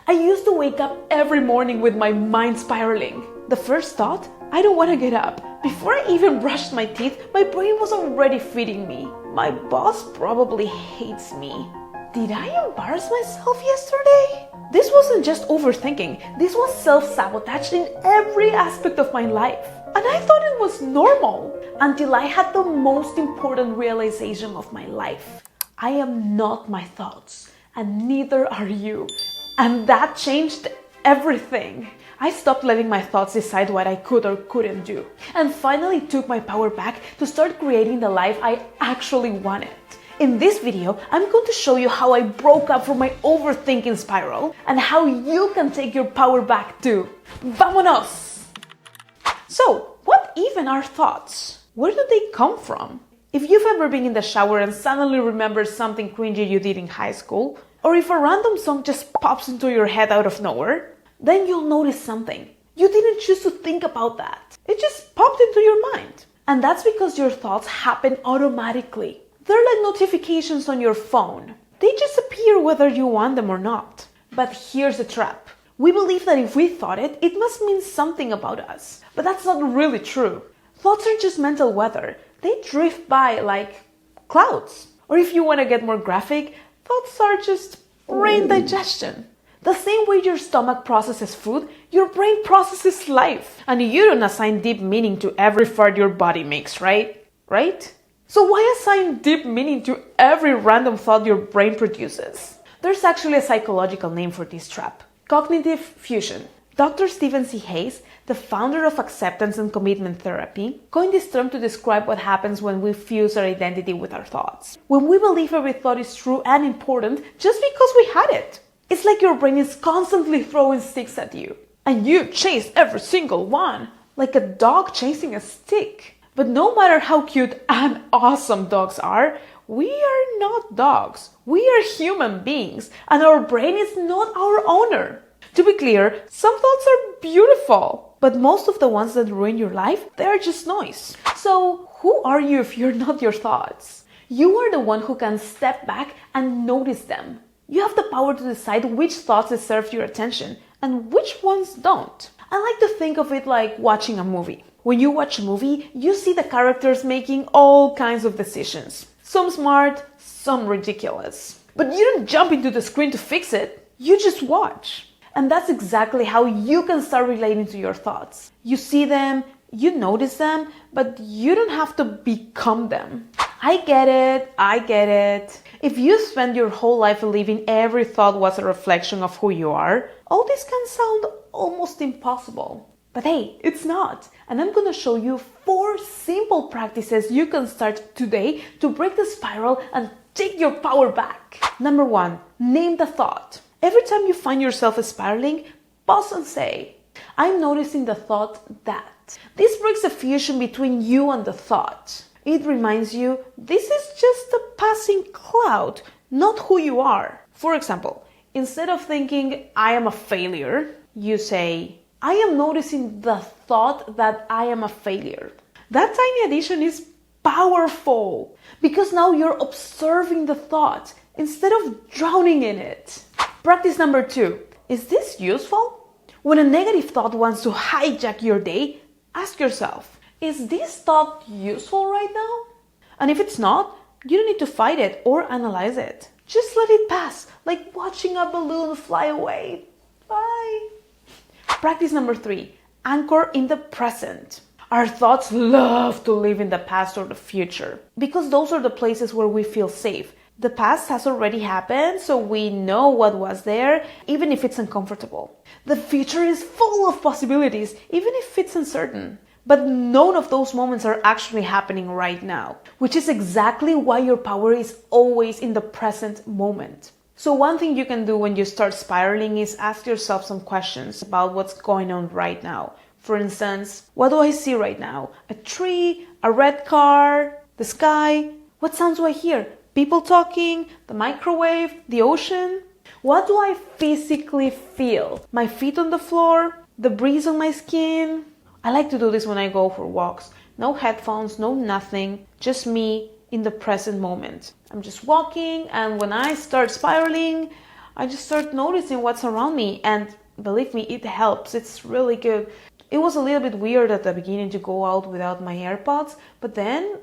I used to wake up every morning with my mind spiraling. The first thought, I don't want to get up. Before I even brushed my teeth, my brain was already feeding me. My boss probably hates me. Did I embarrass myself yesterday? This wasn't just overthinking. This was self-sabotage in every aspect of my life. And I thought it was normal until I had the most important realization of my life. I am not my thoughts, and neither are you. And that changed everything. I stopped letting my thoughts decide what I could or couldn't do, and finally took my power back to start creating the life I actually wanted. In this video, I'm going to show you how I broke up from my overthinking spiral and how you can take your power back too. Vámonos! So, what even are thoughts? Where do they come from? If you've ever been in the shower and suddenly remembered something cringy you did in high school, or if a random song just pops into your head out of nowhere, then you'll notice something. You didn't choose to think about that. It just popped into your mind. And that's because your thoughts happen automatically. They're like notifications on your phone. They just appear whether you want them or not. But here's the trap. We believe that if we thought it, it must mean something about us. But that's not really true. Thoughts are just mental weather. They drift by like clouds. Or if you want to get more graphic, thoughts are just brain digestion. The same way your stomach processes food, your brain processes life. And you don't assign deep meaning to every fart your body makes, right? Right? So why assign deep meaning to every random thought your brain produces? There's actually a psychological name for this trap. Cognitive fusion. Dr. Stephen C. Hayes, the founder of acceptance and commitment therapy, coined this term to describe what happens when we fuse our identity with our thoughts. When we believe every thought is true and important just because we had it. It's like your brain is constantly throwing sticks at you. And you chase every single one, like a dog chasing a stick. But no matter how cute and awesome dogs are, we are not dogs. We are human beings, and our brain is not our owner. To be clear, some thoughts are beautiful, but most of the ones that ruin your life, they are just noise. So who are you if you're not your thoughts? You are the one who can step back and notice them. You have the power to decide which thoughts deserve your attention and which ones don't. I like to think of it like watching a movie. When you watch a movie, you see the characters making all kinds of decisions. Some smart, some ridiculous. But you don't jump into the screen to fix it. You just watch. And that's exactly how you can start relating to your thoughts. You see them, you notice them, but you don't have to become them. I get it. If you spend your whole life believing every thought was a reflection of who you are, all this can sound almost impossible. But hey, it's not. And I'm going to show you 4 simple practices you can start today to break the spiral and take your power back. Number 1, name the thought. Every time you find yourself spiraling, pause and say, I'm noticing the thought that. This breaks the fusion between you and the thought. It reminds you, this is just a passing cloud, not who you are. For example, instead of thinking, I am a failure, you say, I am noticing the thought that I am a failure. That tiny addition is powerful because now you're observing the thought instead of drowning in it. Practice number 2. Is this useful? When a negative thought wants to hijack your day, ask yourself, is this thought useful right now? And if it's not, you don't need to fight it or analyze it. Just let it pass, like watching a balloon fly away. Bye. Practice number 3, anchor in the present. Our thoughts love to live in the past or the future because those are the places where we feel safe. The past has already happened, so we know what was there, even if it's uncomfortable. The future is full of possibilities, even if it's uncertain. But none of those moments are actually happening right now, which is exactly why your power is always in the present moment. So one thing you can do when you start spiraling is ask yourself some questions about what's going on right now. For instance, what do I see right now? A tree, a red car, the sky? What sounds do I hear? People talking, the microwave, the ocean? What do I physically feel? My feet on the floor? The breeze on my skin? I like to do this when I go for walks. No headphones, no nothing, just me in the present moment. I'm just walking, and when I start spiraling, I just start noticing what's around me, and believe me, it helps. It's really good. It was a little bit weird at the beginning to go out without my AirPods, but then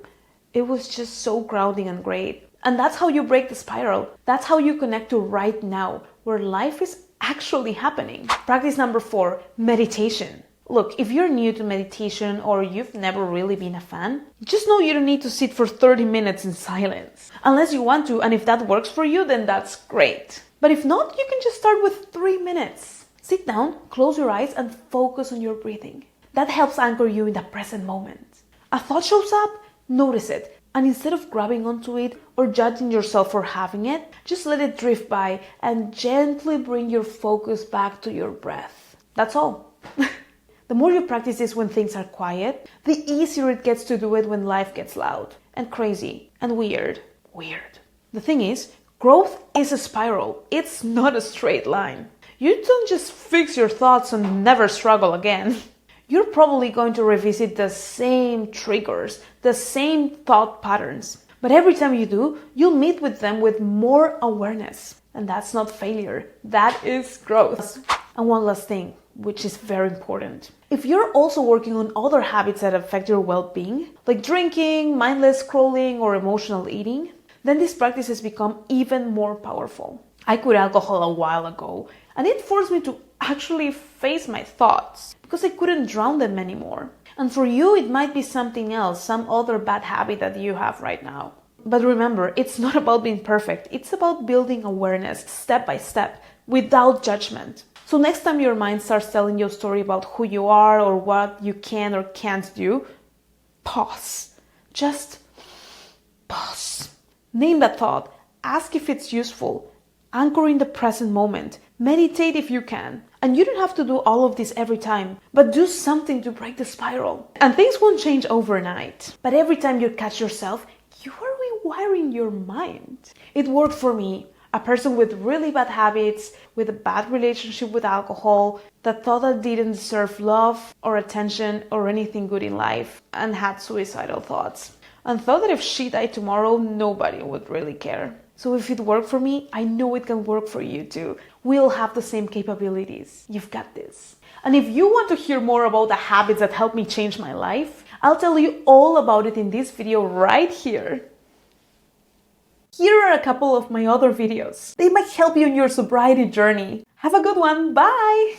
it was just so grounding and great. And that's how you break the spiral. That's how you connect to right now, where life is actually happening. Practice number 4, meditation. Look, if you're new to meditation or you've never really been a fan, just know you don't need to sit for 30 minutes in silence. Unless you want to, and if that works for you, then that's great. But if not, you can just start with 3 minutes. Sit down, close your eyes, and focus on your breathing. That helps anchor you in the present moment. A thought shows up, notice it, and instead of grabbing onto it or judging yourself for having it, just let it drift by and gently bring your focus back to your breath. That's all. The more you practice this when things are quiet, the easier it gets to do it when life gets loud and crazy and weird. The thing is, growth is a spiral. It's not a straight line. You don't just fix your thoughts and never struggle again. You're probably going to revisit the same triggers, the same thought patterns. But every time you do, you'll meet with them with more awareness. And that's not failure. That is growth. And one last thing, which is very important. If you're also working on other habits that affect your well-being, like drinking, mindless scrolling, or emotional eating, then these practices become even more powerful. I quit alcohol a while ago, and it forced me to actually face my thoughts because I couldn't drown them anymore. And for you, it might be something else, some other bad habit that you have right now. But remember, it's not about being perfect. It's about building awareness step by step without judgment. So next time your mind starts telling you a story about who you are or what you can or can't do, pause. Just pause. Name that thought. Ask if it's useful. Anchor in the present moment. Meditate if you can. And you don't have to do all of this every time, but do something to break the spiral. And things won't change overnight. But every time you catch yourself, you are rewiring your mind. It worked for me. A person with really bad habits, with a bad relationship with alcohol, that thought that didn't deserve love or attention or anything good in life, and had suicidal thoughts. And thought that if she died tomorrow, nobody would really care. So if it worked for me, I know it can work for you too. We all have the same capabilities. You've got this. And if you want to hear more about the habits that helped me change my life, I'll tell you all about it in this video right here. Here are a couple of my other videos. They might help you in your sobriety journey. Have a good one. Bye!